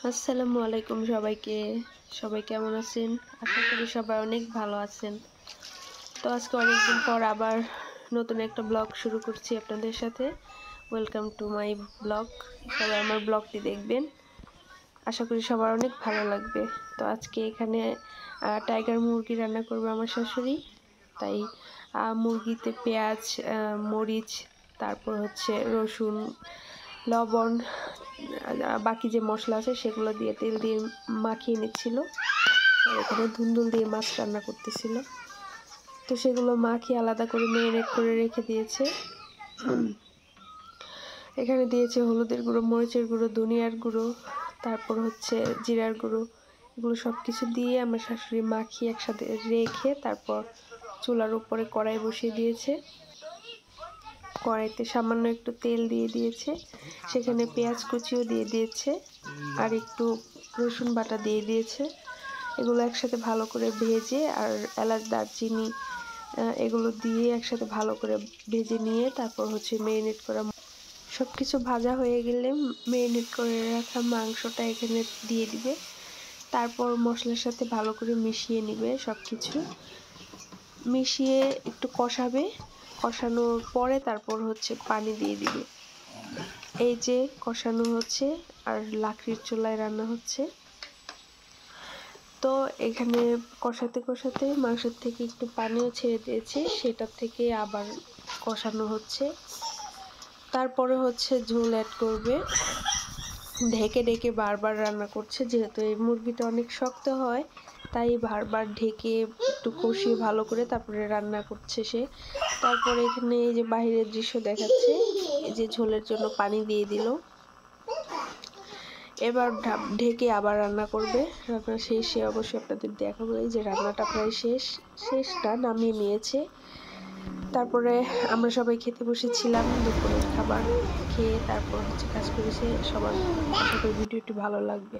আসসালামু আলাইকুম সবাইকে। সবাই কেমন আছেন? আশা করি সবাই অনেক ভালো আছেন। তো আজকে অনেকদিন পর আবার নতুন একটা ব্লগ শুরু করছি আপনাদের সাথে। Welcome to my blog. সবাই আমার ব্লগটি দেখবেন, আশা করি সবার অনেক ভালো লাগবে। তো আজকে এখানে টাইগার মুরগি রান্না করবে আমার শাশুড়ি। তাই মুরগিতে পেঁয়াজ, মরিচ, তারপর হচ্ছে রসুন, লবণ, বাকি যে মশলা আছে সেগুলো দিয়ে তেল দিয়ে মাখিয়ে নিচ্ছিল। আর এখানে ধুন্দুল দিয়ে মাছ রান্না করতেছিল। তো সেগুলো মাখিয়ে আলাদা করে ম্যারিনেট করে রেখে দিয়েছে। এখানে দিয়েছে হলুদের গুঁড়ো, মরিচের গুঁড়ো, ধনিয়ার গুঁড়ো, তারপর হচ্ছে জিরার গুঁড়ো। এগুলো সব কিছু দিয়ে আমার শাশুড়ি মাখিয়ে একসাথে রেখে তারপর চুলার উপরে কড়াই বসিয়ে দিয়েছে। কড়াইতে সামান্য একটু তেল দিয়ে দিয়েছে, সেখানে পেঁয়াজ কুচিও দিয়ে দিয়েছে আর একটু রসুন বাটা দিয়ে দিয়েছে। এগুলো একসাথে ভালো করে ভেজে আর এলাচ, দারচিনি এগুলো দিয়ে একসাথে ভালো করে ভেজে নিয়ে তারপর হচ্ছে ম্যারিনেট করা সব কিছু ভাজা হয়ে গেলে ম্যারিনেট করে রাখা মাংসটা এখানে দিয়ে দিবে। তারপর মশলার সাথে ভালো করে মিশিয়ে নিবে, সব কিছু মিশিয়ে একটু কষাবে। কষানোর পরে তারপর হচ্ছে পানি দিয়ে দিবে। এই যে কষানো হচ্ছে আর লাকড়ির চুলায় রান্না হচ্ছে। তো এখানে কষাতে কষাতে মাংসের থেকে একটু পানিও ছেড়ে দিয়েছে, সেটার থেকে আবার কষানো হচ্ছে। তারপরে হচ্ছে ঝোল অ্যাড করবে। ঢেকে ঢেকে বারবার রান্না করছে, যেহেতু এই মুরগিটা অনেক শক্ত হয় তাই বারবার ঢেকে একটু কষিয়ে ভালো করে তারপরে রান্না করছে সে। তারপরে এখানে এই যে বাহিরের দৃশ্য দেখাচ্ছে, এই যে ঝোলের জন্য পানি দিয়ে দিল। এবার ঢেকে আবার রান্না করবে। রান্না শেষে অবশ্যই আপনাদের দেখাবো। এই যে রান্নাটা প্রায় শেষটা নামিয়ে নিয়েছে। তারপরে আমরা সবাই খেতে বসেছিলাম, দুপুরের খাবার খেয়ে তারপর হচ্ছে কাজ করেছে সবার। আশা করি ভিডিওটি ভালো লাগবে।